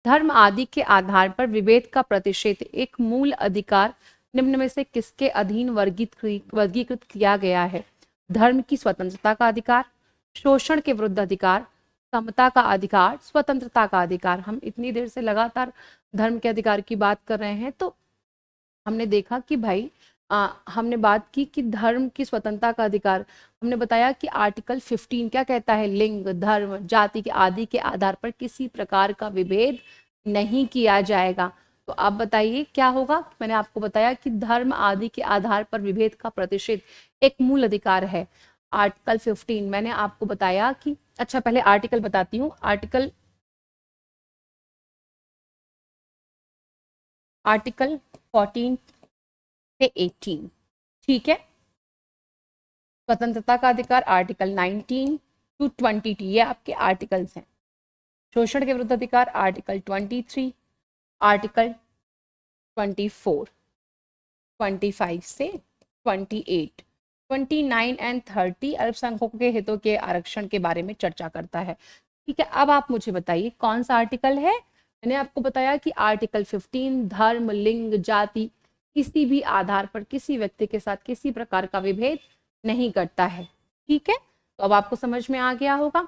धर्म आदि के आधार पर विभेद का प्रतिषेध एक मूल अधिकार निम्न में से किसके अधीन वर्गीकृत किया गया है? धर्म की स्वतंत्रता का अधिकार, शोषण के विरुद्ध अधिकार, समता का अधिकार, स्वतंत्रता का अधिकार। हम इतनी देर से लगातार धर्म के अधिकार की बात कर रहे हैं, तो हमने देखा कि भाई हमने बात की कि धर्म की स्वतंत्रता का अधिकार। हमने बताया कि आर्टिकल 15 क्या कहता है? लिंग, धर्म, जाति के आदि के आधार पर किसी प्रकार का विभेद नहीं किया जाएगा। तो आप बताइए क्या होगा? मैंने आपको बताया कि धर्म आदि के आधार पर विभेद का प्रतिषेध एक मूल अधिकार है। आर्टिकल 15 मैंने आपको बताया कि, अच्छा पहले आर्टिकल बताती हूँ। आर्टिकल 14 से 18, ठीक है। स्वतंत्रता का अधिकार आर्टिकल 19 टू 20, ये आपके आर्टिकल्स हैं। शोषण के विरुद्ध अधिकार आर्टिकल 23, आर्टिकल 24, 25 से 28, 29 एंड 30 अल्पसंख्यकों के हितों के आरक्षण के बारे में चर्चा करता है। ठीक है, अब आप मुझे बताइए कौन सा आर्टिकल है? मैंने आपको बताया कि आर्टिकल 15 धर्म, लिंग, जाति किसी भी आधार पर किसी व्यक्ति के साथ किसी प्रकार का विभेद नहीं करता है। ठीक है, तो अब आपको समझ में आ गया होगा।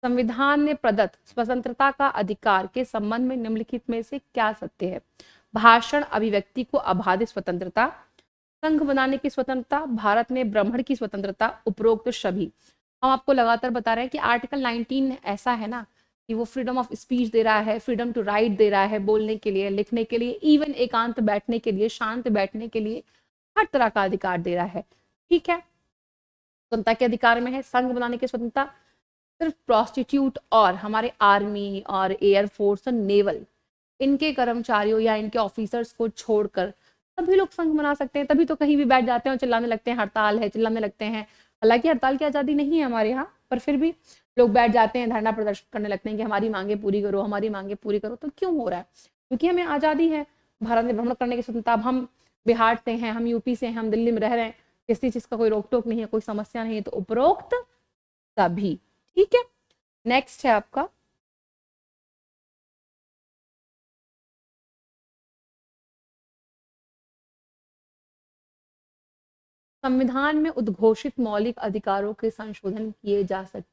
संविधान ने प्रदत्त स्वतंत्रता का अधिकार के संबंध में निम्नलिखित में से क्या सत्य है? भाषण अभिव्यक्ति को अबाधित स्वतंत्रता, संघ बनाने की स्वतंत्रता, भारत में ब्राह्मण की स्वतंत्रता, उपरोक्त सभी। हम आपको लगातार बता रहे हैं कि आर्टिकल 19 ऐसा है ना कि वो फ्रीडम ऑफ स्पीच दे रहा है, फ्रीडम टू राइट दे रहा है, बोलने के लिए, लिखने के लिए, इवन एकांत बैठने के लिए, शांत बैठने के लिए, हर तरह का अधिकार दे रहा है। ठीक है, स्वतंत्रता के अधिकार में है संघ बनाने की स्वतंत्रता। सिर्फ प्रोस्टिट्यूट और हमारे आर्मी और एयरफोर्स और नेवल इनके कर्मचारियों या इनके ऑफिसर्स को छोड़कर सभी लोग संघ बना सकते हैं। तभी तो कहीं भी बैठ जाते हैं और चिल्लाने लगते हैं हड़ताल है, चिल्लाने लगते हैं। हालांकि हड़ताल की आज़ादी नहीं है हमारे यहाँ, पर फिर भी लोग बैठ जाते हैं, धरना प्रदर्शन करने लगते हैं कि हमारी मांगे पूरी करो, हमारी मांगे पूरी करो। तो क्यों हो रहा है? क्योंकि हमें आज़ादी है, भारत में भ्रमण करने की स्वतंत्रता। अब हम बिहार से हैं, हम यूपी से हैं, हम दिल्ली में रह रहे हैं, किसी चीज का कोई रोक टोक नहीं है, कोई समस्या नहीं है। तो उपरोक्त सभी। ठीक है, नेक्स्ट है आपका संविधान में उद्घोषित मौलिक अधिकारों के संशोधन किए जा सकते।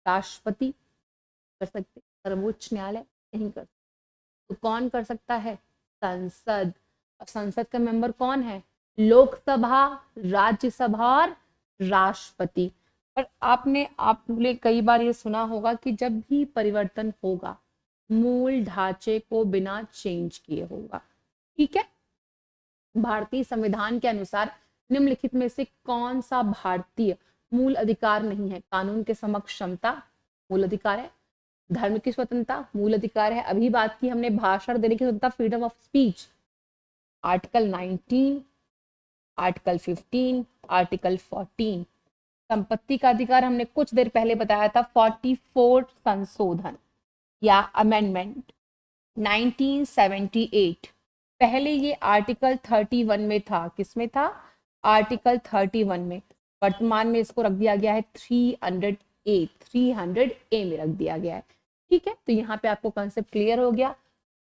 राष्ट्रपति कर सकते, सर्वोच्च न्यायालय नहीं कर सकते। तो कौन कर सकता है? संसद। अब संसद का मेंबर कौन है? लोकसभा, राज्यसभा और राष्ट्रपति। पर आपने कई बार ये सुना होगा कि जब भी परिवर्तन होगा मूल ढांचे को बिना चेंज किए होगा। ठीक है, भारतीय संविधान के अनुसार निम्नलिखित में से कौन सा भारतीय मूल अधिकार नहीं है? कानून के समक्ष क्षमता मूल अधिकार है, धर्म की स्वतंत्रता मूल अधिकार है, अभी बात की हमने भाषण देने की स्वतंत्रता, freedom of speech, article 19, article 15, article 14। संपत्ति का अधिकार हमने कुछ देर पहले बताया था, 44 संशोधन या अमेंडमेंट 1978। पहले ये आर्टिकल 31 में था। किसमें था? आर्टिकल 31 में। वर्तमान में इसको रख दिया गया है 300A में रख दिया गया है। ठीक है, तो यहाँ पे आपको कंसेप्ट क्लियर हो गया।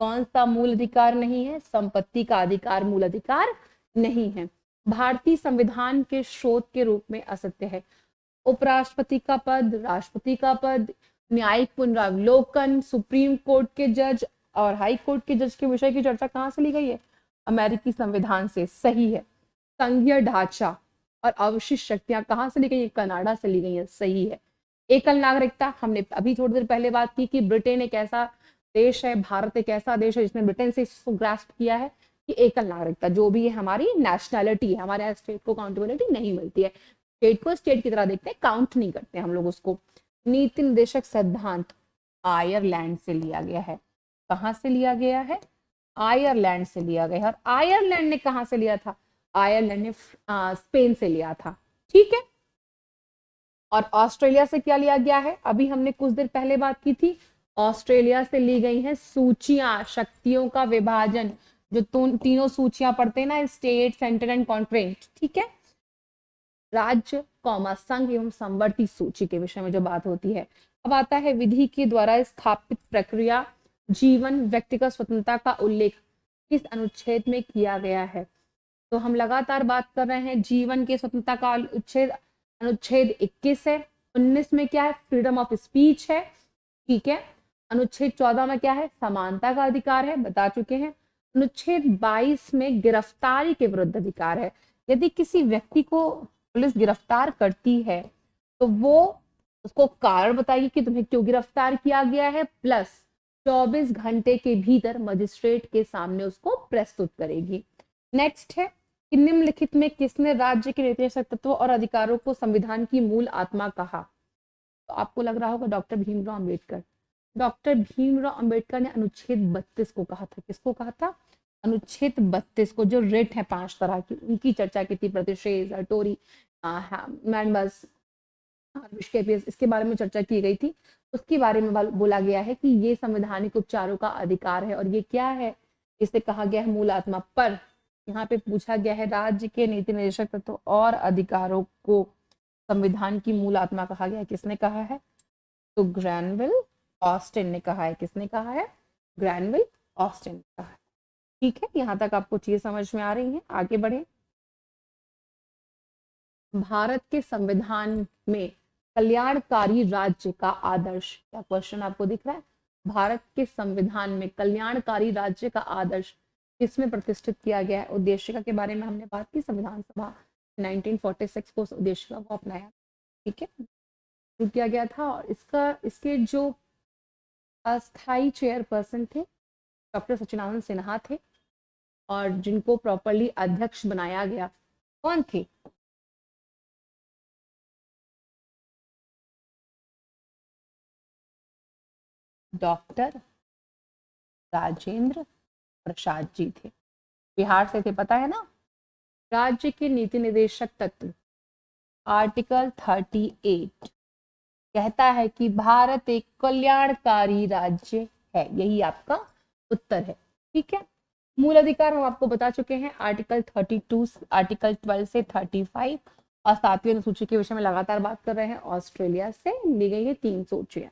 कौन सा मूल अधिकार नहीं है? संपत्ति का अधिकार मूल अधिकार नहीं है। भारतीय संविधान के स्रोत के रूप में असत्य है उपराष्ट्रपति का पद, राष्ट्रपति का पद, न्यायिक पुनरावलोकन, सुप्रीम कोर्ट के जज और हाई कोर्ट के जज के विषय की चर्चा कहाँ से ली गई है? अमेरिकी संविधान से। सही है। संघीय ढांचा और अवशिष्ट शक्तियां कहाँ से ली गई है? कनाडा से ली गई है। सही है। एकल नागरिकता हमने अभी थोड़ी देर पहले बात की कि ब्रिटेन एक ऐसा देश है, भारत एक ऐसा देश है जिसने ब्रिटेन से इसको ग्रास्प किया है कि एकल नागरिकता जो भी है हमारी नेशनैलिटी है, हमारे यहाँ स्टेट को काउंटेबिलिटी नहीं मिलती है। स्टेट को स्टेट की तरह देखते हैं, काउंट नहीं करते हम लोग उसको। नीति निर्देशक सिद्धांत आयरलैंड से लिया गया है। कहाँ से लिया गया है? आयरलैंड से लिया गया है। और आयरलैंड ने कहाँ से लिया था? आयरलैंड ने स्पेन से लिया था। ठीक है, और ऑस्ट्रेलिया से क्या लिया गया है? अभी हमने कुछ देर पहले बात की थी, ऑस्ट्रेलिया से ली गई है सूचियां, शक्तियों का विभाजन, जो तीनों सूचियां पढ़ते हैं ना, स्टेट, सेंटर एंड कॉन्ट्रेंट। ठीक है, राज्य संघ एवं संवर्ती सूची के विषय में जो बात होती है। अब आता है विधि के द्वारा स्थापित प्रक्रिया जीवन व्यक्तिगत स्वतंत्रता का उल्लेख किस अनुच्छेद में किया गया है? तो हम लगातार बात कर रहे हैं जीवन की स्वतंत्रता का अनुच्छेद 21 है। 19 में क्या है? फ्रीडम ऑफ स्पीच है, ठीक है। अनुच्छेद 14 में क्या है? समानता का अधिकार है, बता चुके हैं। अनुच्छेद 22 में गिरफ्तारी के विरुद्ध अधिकार है। यदि किसी व्यक्ति को पुलिस गिरफ्तार करती है तो वो उसको कारण बताइए कि तुम्हें क्यों गिरफ्तार किया गया है, प्लस 24 घंटे के भीतर मजिस्ट्रेट के सामने उसको प्रस्तुत करेगी। नेक्स्ट है कि निम्नलिखित में किसने राज्य के निर्देशक तत्वों और अधिकारों को संविधान की मूल आत्मा कहा? तो आपको लग रहा होगा डॉक्टर भीमराव अंबेडकर। डॉक्टर भीमराव अंबेडकर ने अनुच्छेद 32 को कहा था। किसको कहा था? अनुच्छेद 32 को, जो रेट है 5 तरह की, उनकी चर्चा की थी। प्रतिषेध, टोरी, मैनबस, इसके बारे में चर्चा की गई थी। उसके बारे में बोला गया है कि ये संवैधानिक उपचारों का अधिकार है और ये क्या है? इसे कहा गया है मूल आत्मा। पर यहाँ पे पूछा गया है राज्य के नीति निर्देशक तत्व और अधिकारों को संविधान की मूल आत्मा कहा गया है। किसने कहा है? तो ग्रैनविल ऑस्टिन ने कहा है। किसने कहा है? ग्रैनविल ऑस्टिन ने कहा है। ठीक है, यहाँ तक आपको चीज समझ में आ रही है। आगे बढ़े। भारत के संविधान में कल्याणकारी राज्य का आदर्श, क्या क्वेश्चन आपको दिख रहा है? भारत के संविधान में कल्याणकारी राज्य का आदर्श किसमें प्रतिष्ठित किया गया है? उद्देशिका के बारे में हमने बात की। संविधान सभा 1946 को उद्देशिका को अपनाया, ठीक है, शुरू किया गया था। और इसके जो अस्थायी चेयरपर्सन थे डॉक्टर सचिदानंद सिन्हा थे, और जिनको प्रॉपरली अध्यक्ष बनाया गया, कौन थे? डॉक्टर राजेंद्र प्रसाद जी थे। बिहार से थे, पता है ना। राज्य के नीति निर्देशक तत्व, आर्टिकल 38 कहता है कि भारत एक कल्याणकारी राज्य है। यही आपका उत्तर है, ठीक है। मूल अधिकार हम आपको बता चुके हैं, आर्टिकल 32, आर्टिकल 12 से 35। और 7वीं अनुसूची के विषय में लगातार बात कर रहे हैं। ऑस्ट्रेलिया से ली गई है 3 सूचियां।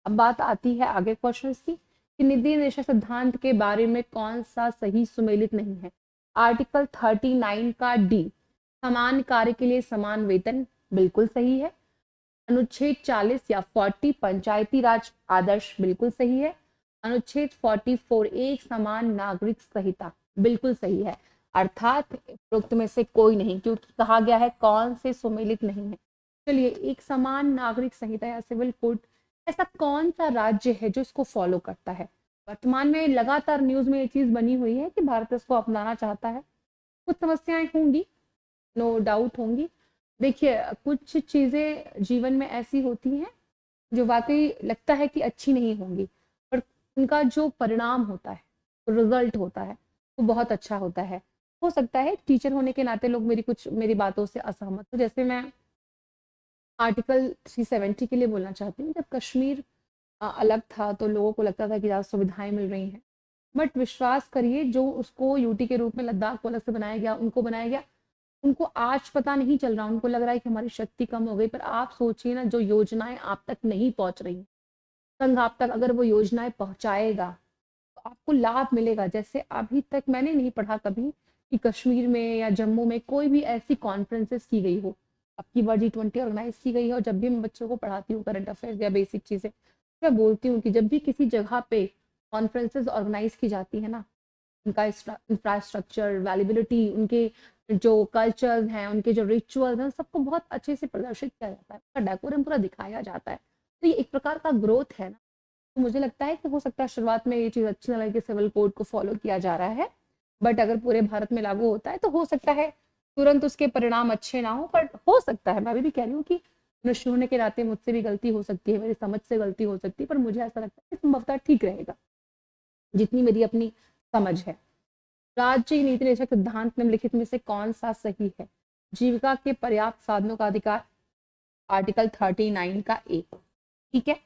अब बात आती है आगे क्वेश्चन की कि नीति निर्देशक सिद्धांत के बारे में कौन सा सही सुमेलित नहीं है? आर्टिकल 39 का डी, समान कार्य के लिए समान वेतन, बिल्कुल सही है। अनुच्छेद 40 या 40 पंचायती राज आदर्श, बिल्कुल सही है। अनुच्छेद 44 एक समान नागरिक संहिता, बिल्कुल सही है। अर्थात उपरोक्त में से कोई नहीं, क्योंकि कहा गया है कौन से सुमेलित नहीं है। चलिए, एक समान नागरिक संहिता या सिविल कोड, ऐसा कौन सा राज्य है जो इसको फॉलो करता है? वर्तमान में लगातार न्यूज में ये चीज बनी हुई है कि भारत इसको अपनाना चाहता है। कुछ समस्याएं होंगी, नो डाउट होंगी। देखिए, कुछ चीजें जीवन में ऐसी होती हैं जो वाकई लगता है कि अच्छी नहीं होंगी, पर उनका जो परिणाम होता है, रिजल्ट होता है, वो बहुत अच्छा होता है। हो सकता है टीचर होने के नाते लोग मेरी बातों से असहमत हो। जैसे मैं आर्टिकल 370 के लिए बोलना चाहती हूँ। जब कश्मीर अलग था तो लोगों को लगता था कि ज़्यादा सुविधाएं मिल रही हैं, बट विश्वास करिए, जो उसको यूटी के रूप में लद्दाख को अलग से बनाया गया, उनको बनाया गया, उनको आज पता नहीं चल रहा। उनको लग रहा है कि हमारी शक्ति कम हो गई। पर आप सोचिए ना, जो योजनाएं आप तक नहीं पहुंच रही, संघ आप तक अगर वो योजनाएं पहुंचाएगा तो आपको लाभ मिलेगा। जैसे अभी तक मैंने नहीं पढ़ा कभी कि कश्मीर में या जम्मू में कोई भी ऐसी कॉन्फ्रेंसेस की गई हो। अब की बार G20 ऑर्गेनाइज की गई है। और जब भी मैं बच्चों को पढ़ाती हूँ करंट अफेयर्स या बेसिक चीज़ें, मैं बोलती हूँ कि जब भी किसी जगह पे कॉन्फ्रेंसेस ऑर्गेनाइज की जाती है ना, उनका इंफ्रास्ट्रक्चर, वैलिबिलिटी, उनके जो कल्चर्स हैं, उनके जो रिचुअल्स हैं, सबको बहुत अच्छे से प्रदर्शित किया जाता है, उनका डेकोरम पूरा दिखाया जाता है। तो ये एक प्रकार का ग्रोथ है ना। तो मुझे लगता है कि हो सकता है शुरुआत में ये चीज़ अच्छी ना लगे कि सिविल कोड को फॉलो किया जा रहा है, बट अगर पूरे भारत में लागू होता है तो हो सकता है तुरंत उसके परिणाम अच्छे ना हो, पर हो सकता है। मैं अभी भी कह रही हूँ कि मनुष्य होने के नाते मुझसे भी गलती हो सकती है, मेरी समझ से गलती हो सकती है, पर मुझे ऐसा लगता है कि संभवतः ठीक रहेगा जितनी मेरी अपनी समझ है। राज्य नीति निर्देशक सिद्धांत निम्नलिखित में से कौन सा सही है? जीविका के पर्याप्त साधनों का अधिकार, आर्टिकल 39 का ए, ठीक है।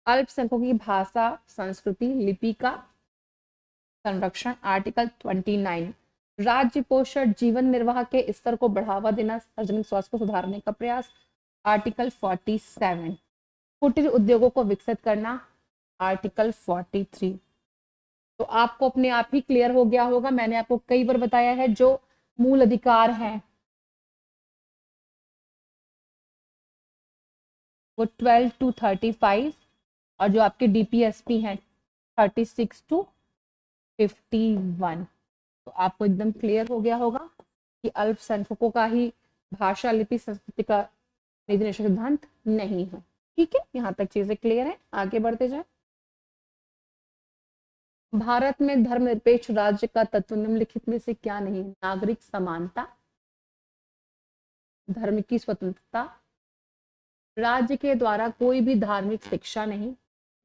अल्पसंख्यकों की भाषा, संस्कृति, लिपि का संरक्षण, आर्टिकल 29। राज्य पोषण, जीवन निर्वाह के स्तर को बढ़ावा देना, सार्वजनिक स्वास्थ्य को सुधारने का प्रयास, आर्टिकल 47। कुटीर उद्योगों को विकसित करना, आर्टिकल 43। तो आपको अपने आप ही क्लियर हो गया होगा, मैंने आपको कई बार बताया है जो मूल अधिकार हैं वो 12 to 35 और जो आपके डीपीएसपी हैं 36 to 51। तो आपको एकदम क्लियर हो गया होगा कि अल्पसंख्यकों का ही भाषा, लिपि, संस्कृति का नीति निषेध सिद्धांत नहीं है। ठीक है, यहाँ तक चीजें क्लियर है, आगे बढ़ते जाए। भारत में धर्मनिरपेक्ष राज्य का तत्व निम्नलिखित में से क्या नहीं है? नागरिक समानता, धर्म की स्वतंत्रता, राज्य के द्वारा कोई भी धार्मिक शिक्षा नहीं,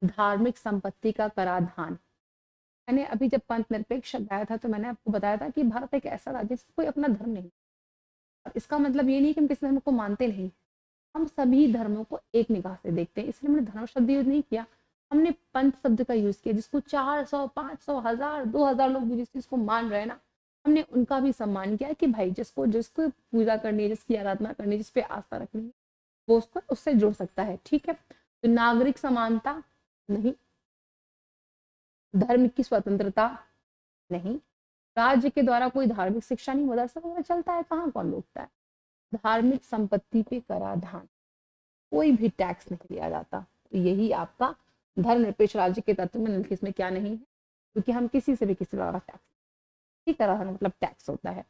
धार्मिक संपत्ति का कराधान। मैंने अभी जब पंथ निरपेक्ष शब्द आया था तो मैंने आपको बताया था कि भारत एक ऐसा राज्य जिसका कोई अपना धर्म नहीं। और इसका मतलब ये नहीं कि हम किसी धर्म को मानते नहीं, हम सभी धर्मों को एक निगाह से देखते हैं, इसलिए हमने धर्म शब्द यूज नहीं किया, हमने पंथ शब्द का यूज किया। जिसको 400, 500, 1000, 2000 लोग भी जिस चीज को मान रहे हैं ना, हमने उनका भी सम्मान किया कि भाई जिसको जिसको पूजा करनी है, जिसकी आराधना करनी है, जिसपे आस्था रखनी है, वो उसको उससे जुड़ सकता है। ठीक है, तो नागरिक समानता नहीं, धर्म की स्वतंत्रता नहीं, राज्य के द्वारा कोई धार्मिक शिक्षा नहीं, मदरसा वगैरह चलता है, कहाँ कौन रोकता है, धार्मिक संपत्ति पे कराधान, कोई भी टैक्स नहीं लिया जाता। तो यही आपका धर्मनिरपेक्ष राज्य के तत्व में निम्नलिखित में क्या नहीं है, क्योंकि हम किसी से भी किसी तरह टैक्स, ठीक तरह मतलब टैक्स होता है।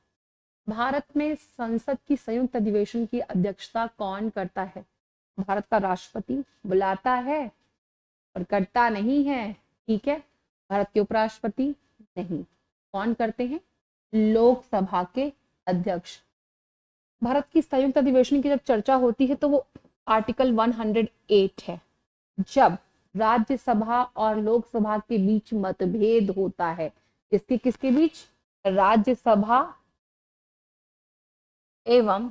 भारत में संसद की संयुक्त अधिवेशन की अध्यक्षता कौन करता है? भारत का राष्ट्रपति बुलाता है और करता नहीं है। ठीक है, भारत के उपराष्ट्रपति नहीं, कौन करते हैं? लोकसभा के अध्यक्ष। भारत की संयुक्त अधिवेशन की जब चर्चा होती है तो वो आर्टिकल 108 है, जब राज्यसभा और लोकसभा के बीच मतभेद होता है। किसके किसके बीच? राज्यसभा एवं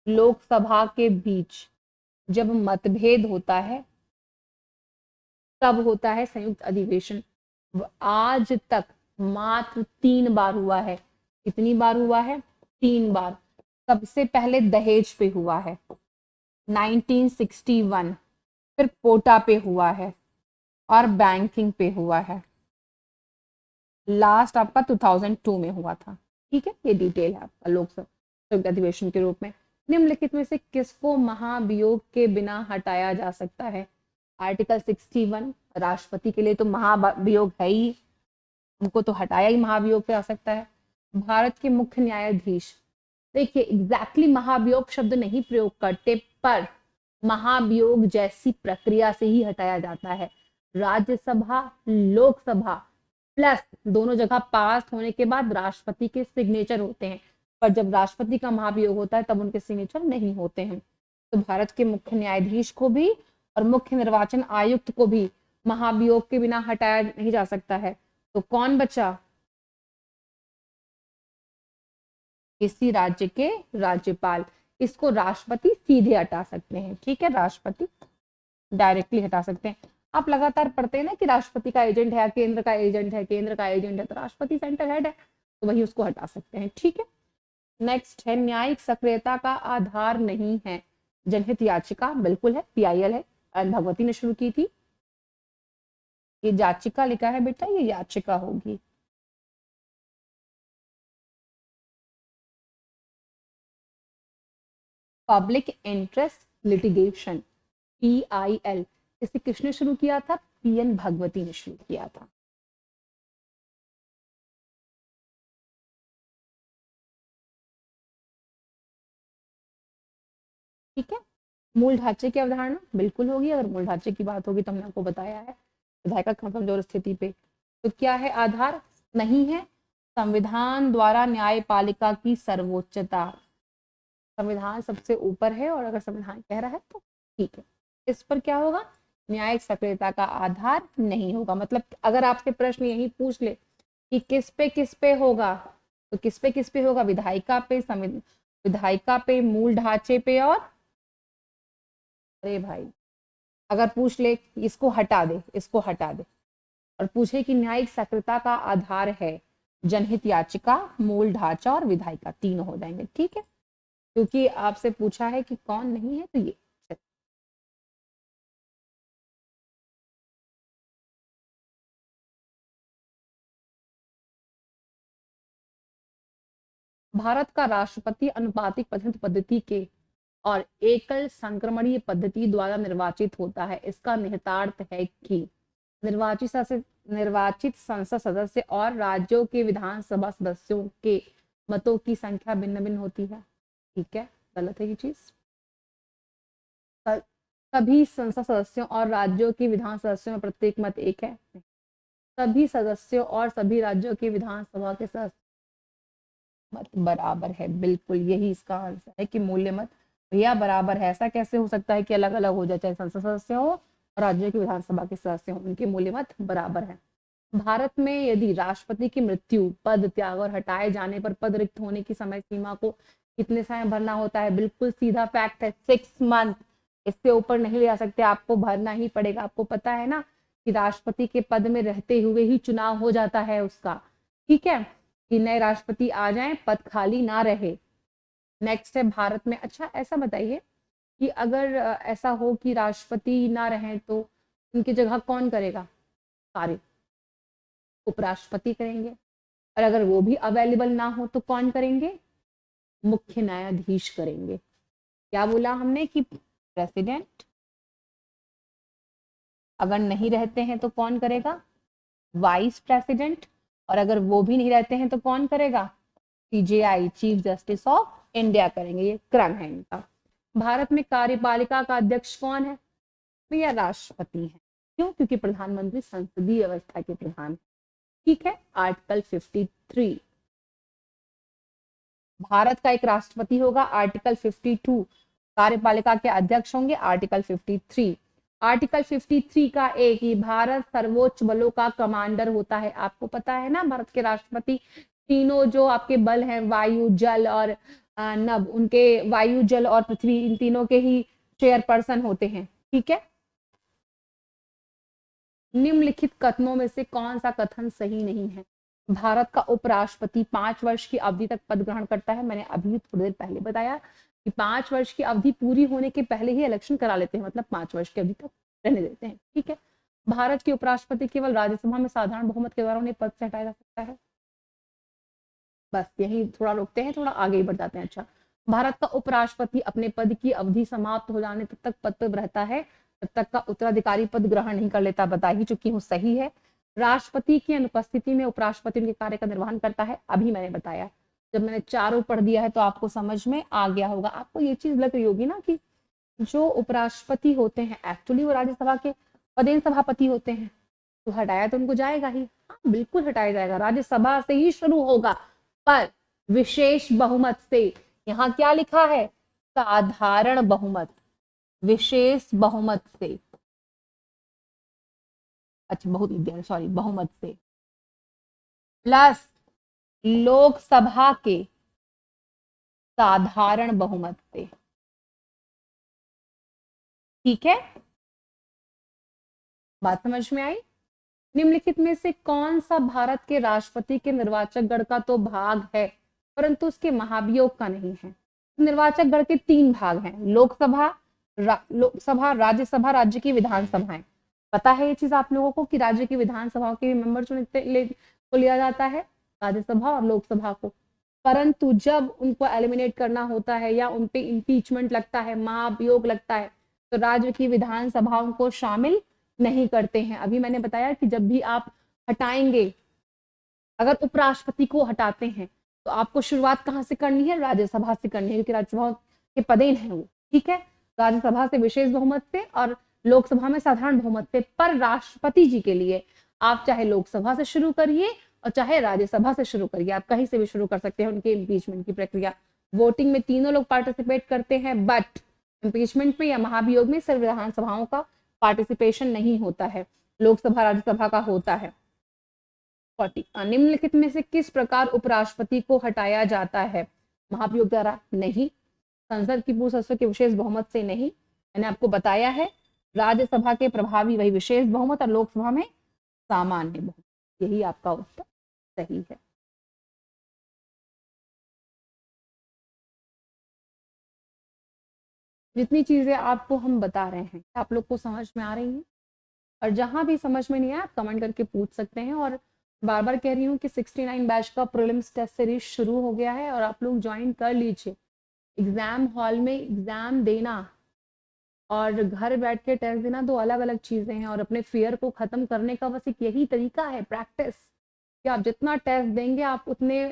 लोकसभा के बीच जब मतभेद होता है तब होता है संयुक्त अधिवेशन। आज तक मात्र 3 बार हुआ है। कितनी बार हुआ है? 3 बार। सबसे पहले दहेज पे हुआ है 1961, फिर कोटा पे हुआ है और बैंकिंग पे हुआ है, लास्ट आपका 2002 में हुआ था। ठीक है, ये डिटेल है आपका लोकसभा अधिवेशन के रूप में। निम्नलिखित में से किसको महाभियोग के बिना हटाया जा सकता है? आर्टिकल 61, राष्ट्रपति के लिए तो महाभियोग है ही, उनको तो हटाया ही महाभियोग पे आ सकता है। भारत के मुख्य न्यायाधीश, देखिए एग्जैक्टली महाभियोग शब्द नहीं प्रयोग करते, पर महाभियोग जैसी प्रक्रिया से ही हटाया जाता है। राज्यसभा, लोकसभा प्लस दोनों जगह पास होने के बाद राष्ट्रपति के सिग्नेचर होते हैं, पर जब राष्ट्रपति का महाभियोग होता है तब उनके सिग्नेचर नहीं होते हैं। तो भारत के मुख्य न्यायाधीश को भी और मुख्य निर्वाचन आयुक्त को भी महाभियोग के बिना हटाया नहीं जा सकता है। तो कौन बचा? किसी राज्य के राज्यपाल। इसको राष्ट्रपति सीधे हटा सकते हैं। ठीक है, राष्ट्रपति डायरेक्टली हटा सकते हैं। आप लगातार पढ़ते हैं ना कि राष्ट्रपति का एजेंट है, केंद्र का एजेंट है, केंद्र का एजेंट है, तो राष्ट्रपति सेंटर हेड है, तो वही उसको हटा सकते हैं। ठीक है, नेक्स्ट है न्यायिक सक्रियता का आधार नहीं है। जनहित याचिका बिल्कुल है, पीआईएल है, भगवती ने शुरू की थी। ये याचिका लिखा है बेटा, ये याचिका होगी। पब्लिक इंटरेस्ट लिटिगेशन, पीआईएल, इसे किसने शुरू किया था? पीएन भगवती ने शुरू किया था। ठीक है, मूल ढांचे की अवधारणा बिल्कुल होगी। अगर मूल ढांचे की बात होगी तो हमने आपको बताया है विधायिका कमजोर स्थिति पे। तो क्या है आधार? नहीं है। संविधान द्वारा न्यायपालिका की सर्वोच्चता, संविधान सबसे ऊपर है और अगर संविधान कह रहा है तो ठीक है। इस पर क्या होगा? न्यायिक सक्रियता का आधार नहीं होगा। मतलब अगर आपसे प्रश्न यही पूछ ले कि किस पे होगा, तो किस पे होगा? विधायिका पे, विधायिका पे, मूल ढांचे पे और, अरे भाई अगर पूछ ले इसको हटा दे, इसको हटा दे, और पूछे कि न्यायिक सक्रियता का आधार है जनहित याचिका, मूल ढांचा और विधायिका, तीनों हो जाएंगे। ठीक है, क्योंकि आपसे पूछा है कि कौन नहीं है, तो ये भारत का राष्ट्रपति अनुपातिक प्रतिनिधित्व पद्धति के और एकल संक्रमणीय पद्धति द्वारा निर्वाचित होता है। इसका निहितार्थ है कि निर्वाचित संसद सदस्य और राज्यों के विधानसभा सदस्यों के मतों की संख्या भिन्न भिन्न होती है। ठीक है, गलत है ये चीज। सभी संसद सदस्यों और राज्यों के विधान सदस्यों में प्रत्येक मत एक है। सभी सदस्यों और सभी राज्यों के विधानसभा के सदस्य मत बराबर है। बिल्कुल यही इसका आंसर है कि मूल्य मत भैया बराबर है। ऐसा कैसे हो सकता है कि अलग अलग हो जाए, चाहे संसद सदस्य हो और राज्यों की विधानसभा के सदस्य हो, उनके मूल्य मत बराबर है। भारत में यदि राष्ट्रपति की मृत्यु, पद त्याग और हटाए जाने पर पद रिक्त होने की समय सीमा को कितने समय भरना होता है? बिल्कुल सीधा फैक्ट है, 6 मंथ। इससे ऊपर नहीं ले जा सकते, आपको भरना ही पड़ेगा। आपको पता है ना कि राष्ट्रपति के पद में रहते हुए ही चुनाव हो जाता है उसका। ठीक है, कि नए राष्ट्रपति आ जाएं, पद खाली ना रहे। नेक्स्ट है भारत में, अच्छा ऐसा बताइए कि अगर ऐसा हो कि राष्ट्रपति ना रहे तो उनकी जगह कौन करेगा कार्य? उपराष्ट्रपति करेंगे। और अगर वो भी अवेलेबल ना हो तो कौन करेंगे? मुख्य न्यायाधीश करेंगे। क्या बोला हमने कि प्रेसिडेंट, अगर नहीं रहते हैं तो कौन करेगा? Vice president. और अगर वो भी नहीं रहते हैं तो कौन करेगा? CJI, chief justice of India करेंगे। ये क्रम है इनका। भारत में कार्यपालिका का अध्यक्ष कौन है? भैया राष्ट्रपति है। क्यों? क्योंकि प्रधानमंत्री संसदीय व्यवस्था के प्रधान। ठीक है, आर्टिकल 53। भारत का एक राष्ट्रपति होगा, आर्टिकल 52। कार्यपालिका के अध्यक्ष होंगे, आर्टिकल 53। आर्टिकल 53 का एक ही, भारत सर्वोच्च बलों का कमांडर होता है। आपको पता है ना, भारत के राष्ट्रपति तीनों जो आपके बल हैं, वायु, जल और नभ, उनके वायु, जल और पृथ्वी, इन तीनों के ही चेयरपर्सन होते हैं। ठीक है, निम्नलिखित कथनों में से कौन सा कथन सही नहीं है? भारत का उपराष्ट्रपति 5 वर्ष की अवधि तक पद ग्रहण करता है। मैंने अभी थोड़ी देर पहले बताया कि 5 वर्ष की अवधि पूरी होने के पहले ही इलेक्शन करा लेते हैं, मतलब 5 वर्ष की अवधि तक रहने देते हैं। ठीक है, भारत के उपराष्ट्रपति केवल राज्यसभा में साधारण बहुमत के द्वारा उन्हें पद से हटाया जा सकता है। बस यही थोड़ा रोकते हैं, थोड़ा आगे ही बढ़ जाते हैं। अच्छा, भारत का उपराष्ट्रपति अपने पद की अवधि समाप्त हो जाने तक पद पर रहता है, तब तक का उत्तराधिकारी पद ग्रहण नहीं कर लेता। बता ही चुकी हूँ, सही है। राष्ट्रपति की अनुपस्थिति में उपराष्ट्रपति उनके कार्य का निर्वहन करता है। अभी मैंने बताया, जब मैंने चारों पढ़ दिया है तो आपको समझ में आ गया होगा। आपको ये चीज लग रही होगी ना कि जो उपराष्ट्रपति होते हैं एक्चुअली वो राज्यसभा के पदेन सभापति होते हैं, तो हटाया तो उनको जाएगा ही। हाँ बिल्कुल हटाया जाएगा, राज्यसभा से ही शुरू होगा, पर विशेष बहुमत से। यहाँ क्या लिखा है? साधारण बहुमत, विशेष बहुमत से। अच्छा, बहुत सॉरी, बहुमत से प्लस लोकसभा के साधारण बहुमत से। ठीक है, बात समझ में आई? निम्नलिखित में से कौन सा भारत के राष्ट्रपति के निर्वाचक गण का तो भाग है परंतु उसके महाभियोग का नहीं है? निर्वाचक गण के 3 भाग हैं, लोकसभा, राज्यसभा, राज्य की विधानसभाएं। पता है ये चीज आप लोगों को कि राज्य की विधानसभाओं के मेंबर चुनते को लिया जाता है, राज्यसभा और लोकसभा को। परंतु जब उनको एलिमिनेट करना होता है या उनपे इम्पीचमेंट लगता है, महाभियोग लगता है, तो राज्य की विधानसभाओं को शामिल नहीं करते हैं। अभी मैंने बताया कि जब भी आप हटाएंगे, अगर उपराष्ट्रपति को हटाते हैं तो आपको शुरुआत कहाँ से करनी है? राज्यसभा से करनी है, क्योंकि राज्यसभा के पदेन है वो। ठीक है, राज्यसभा से विशेष बहुमत से और लोकसभा में साधारण बहुमत से। पर राष्ट्रपति जी के लिए आप चाहे लोकसभा से शुरू करिए और चाहे राज्यसभा से शुरू करिए, आप कहीं से भी शुरू कर सकते हैं उनके इम्पीचमेंट की प्रक्रिया। वोटिंग में तीनों लोग पार्टिसिपेट करते हैं, बट इम्पीचमेंट में या महाभियोग में सिर्फ विधानसभाओं का पार्टिसिपेशन नहीं होता है, लोकसभा राज्यसभा का होता है। 40, निम्नलिखित में से किस प्रकार उपराष्ट्रपति को हटाया जाता है? महाभियोग द्वारा नहीं, संसद की पूर्व सदस्यों के विशेष बहुमत से नहीं, मैंने आपको बताया है। राज्यसभा के प्रभावी वही विशेष बहुमत और लोकसभा में सामान्य बहुमत। यही आपका उत्तर सही है। जितनी चीजें आपको हम बता रहे हैं आप लोग को समझ में आ रही हैं? और जहां भी समझ में नहीं आया आप कमेंट करके पूछ सकते हैं, और बार बार कह रही हूँ कि 69 बैच का प्रीलिम्स टेस्ट सीरीज शुरू हो गया है और आप लोग ज्वाइन कर लीजिए। एग्जाम हॉल में एग्जाम देना और घर बैठ के टेस्ट देना दो अलग अलग चीजें हैं, और अपने फियर को खत्म करने का बस एक यही तरीका है, प्रैक्टिस। कि आप जितना टेस्ट देंगे आप उतने,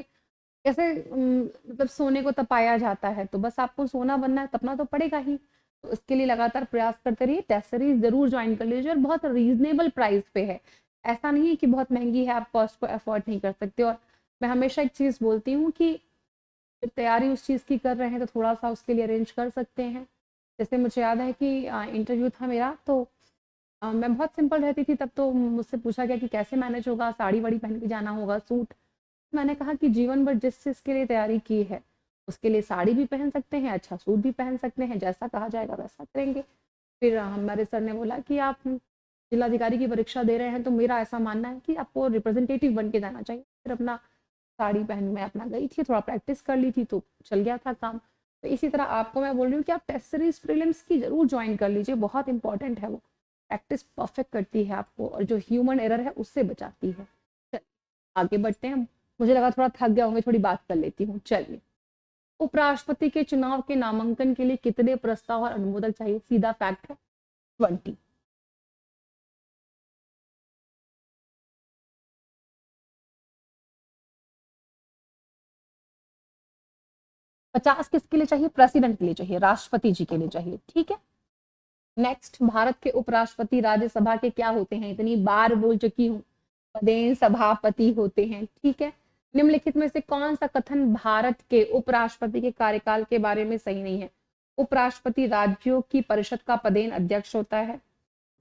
कैसे मतलब सोने को तपाया जाता है, तो बस आपको सोना बनना है, तपना तो पड़ेगा ही। तो इसके लिए लगातार प्रयास करते रहिए। टेस्ट सीरीज जरूर ज्वाइन कर लीजिए, और बहुत रीजनेबल प्राइस पे है। ऐसा नहीं है कि बहुत महंगी है, आप कॉस्ट को अफोर्ड नहीं कर सकते। और मैं हमेशा एक चीज बोलती हूँ कि जब तैयारी उस चीज की कर रहे हैं तो थोड़ा सा उसके लिए अरेंज कर सकते हैं। जैसे मुझे याद है कि इंटरव्यू था मेरा, तो मैं बहुत सिंपल रहती थी तब, तो मुझसे पूछा गया कि कैसे मैनेज होगा, साड़ी वाड़ी पहन के जाना होगा, सूट। मैंने कहा कि जीवन भर जिस चीज के लिए तैयारी की है उसके लिए साड़ी भी पहन सकते हैं, अच्छा सूट भी पहन सकते हैं, जैसा कहा जाएगा वैसा करेंगे। फिर हमारे सर ने बोला कि आप जिलाधिकारी की परीक्षा दे रहे हैं, तो मेरा ऐसा मानना है कि आपको रिप्रेजेंटेटिव बन के जाना चाहिए। फिर अपना साड़ी पहन मैं अपना गई थी, थोड़ा प्रैक्टिस कर ली थी तो चल गया था काम। तो इसी तरह आपको मैं बोल रही हूँ कि आप टेस्ट सीरीज प्रीलिम्स की जरूर ज्वाइन कर लीजिए, बहुत इंपॉर्टेंट है वो। प्रैक्टिस परफेक्ट करती है आपको, और जो ह्यूमन एरर है उससे बचाती है। चलिए आगे बढ़ते हैं। मुझे लगा थोड़ा थक गया होंगे, थोड़ी बात कर लेती हूँ। चलिए, उपराष्ट्रपति के चुनाव के नामांकन के लिए कितने प्रस्ताव और अनुमोदन चाहिए? सीधा फैक्ट है, 20। 50 किसके लिए चाहिए? प्रेसिडेंट के लिए चाहिए, राष्ट्रपति जी के लिए चाहिए, ठीक है। नेक्स्ट, भारत के उपराष्ट्रपति राज्यसभा के क्या होते हैं? इतनी बार बोल चुकी हूँ, पदेन सभापति होते हैं, ठीक है। निम्नलिखित में से कौन सा कथन भारत के उपराष्ट्रपति के कार्यकाल के बारे में सही नहीं है? उपराष्ट्रपति राज्यों की परिषद का पदेन अध्यक्ष होता है।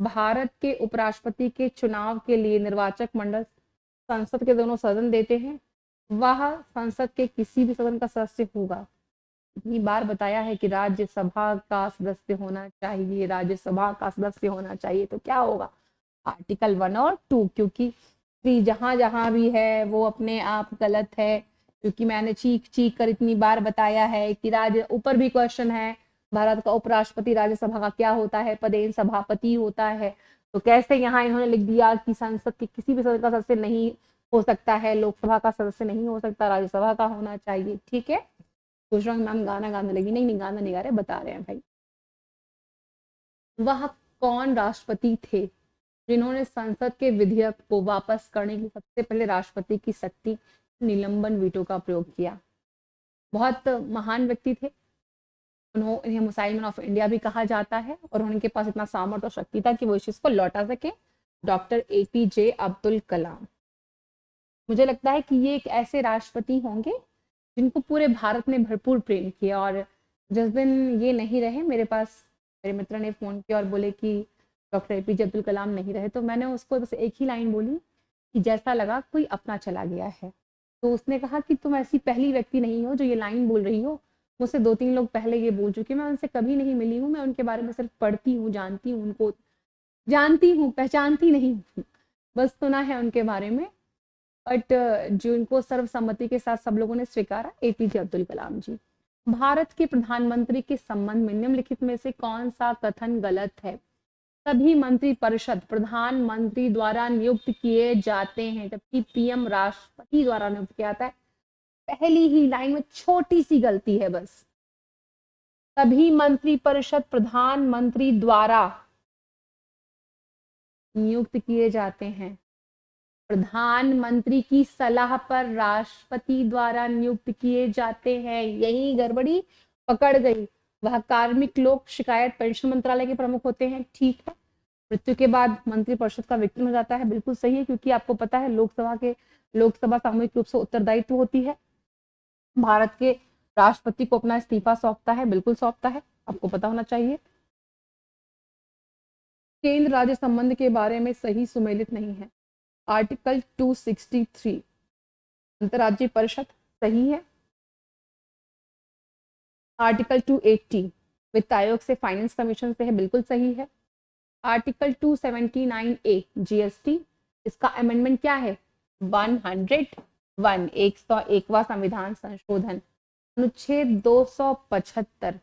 भारत के उपराष्ट्रपति के चुनाव के लिए निर्वाचक मंडल संसद के दोनों सदन देते हैं। वह संसद के किसी भी सदन का सदस्य होगा। इतनी बार बताया है कि राज्यसभा का सदस्य होना चाहिए, राज्यसभा का सदस्य होना चाहिए, तो क्या होगा? आर्टिकल 1 और 2, क्योंकि जहां जहां भी है वो अपने आप गलत है। क्योंकि मैंने चीख चीख कर इतनी बार बताया है कि राज्य, ऊपर भी क्वेश्चन है, भारत का उपराष्ट्रपति राज्यसभा का क्या होता है? पदेन सभापति होता है। तो कैसे यहाँ इन्होंने लिख दिया कि संसद के किसी भी सदस्य का सदस्य नहीं हो सकता है, लोकसभा का सदस्य नहीं हो सकता, राज्यसभा का होना चाहिए, ठीक है। सोच रहा हूँ मैम गाना गाने लगी, नहीं नहीं गाना नहीं गा रहे, बता रहे हैं भाई। वह कौन राष्ट्रपति थे जिन्होंने संसद के विधेयक को वापस करने के लिए सबसे पहले राष्ट्रपति की शक्ति निलंबन वीटो का प्रयोग किया? बहुत महान व्यक्ति थे, उन्हें मुसाइलमैन ऑफ इंडिया भी कहा जाता है, और उनके पास इतना सामर्थ्य और शक्ति था कि वो इस चीज को लौटा सके। Doctor APJ Abdul Kalam. मुझे लगता है कि ये एक ऐसे राष्ट्रपति होंगे जिनको पूरे भारत ने भरपूर प्रेम किया। और जिस दिन ये नहीं रहे, मेरे पास मेरे मित्र ने फोन किया और बोले कि डॉक्टर APJ अब्दुल कलाम नहीं रहे, तो मैंने उसको बस एक ही लाइन बोली कि जैसा लगा कोई अपना चला गया है। तो उसने कहा कि तुम ऐसी पहली व्यक्ति नहीं हो जो ये लाइन बोल रही हो, मुझसे 2-3 लोग पहले ये बोल चुके, मैं उनसे कभी नहीं मिली हूँ, मैं उनके बारे में सिर्फ पढ़ती हूँ, जानती हूँ, उनको जानती हूँ, पहचानती नहीं हूँ, बस सुना है उनके बारे में। बट जिनको सर्वसम्मति के साथ सब लोगों ने स्वीकारा, APJ अब्दुल कलाम जी। भारत के प्रधानमंत्री के संबंध में निम्नलिखित में से कौन सा कथन गलत है? सभी मंत्री परिषद प्रधानमंत्री द्वारा नियुक्त किए जाते हैं, जबकि PM राष्ट्रपति द्वारा नियुक्त किया जाता है। पहली ही लाइन में छोटी सी गलती है बस। सभी मंत्री परिषद प्रधानमंत्री द्वारा नियुक्त किए जाते हैं, प्रधानमंत्री की सलाह पर राष्ट्रपति द्वारा नियुक्त किए जाते हैं। यही गड़बड़ी पकड़ गई। वह कार्मिक लोक शिकायत पेंशन मंत्रालय के प्रमुख होते हैं, ठीक है। मृत्यु के बाद मंत्री परिषद का विघटन हो जाता है, बिल्कुल सही है, क्योंकि आपको पता है लोकसभा सामूहिक रूप से उत्तरदायित्व होती है, भारत के राष्ट्रपति को अपना इस्तीफा सौंपता है, बिल्कुल सौंपता है, आपको पता होना चाहिए। केंद्र राज्य संबंध के बारे में सही सुमेलित नहीं है, आर्टिकल 263। अंतर्राज्यीय परिषद सही है। आर्टिकल 280 वित्त आयोग से, फाइनेंस कमीशन से है, बिल्कुल सही है। आर्टिकल 279A GST, इसका अमेंडमेंट क्या है? 101, 101वां संविधान संशोधन। अनुच्छेद 275,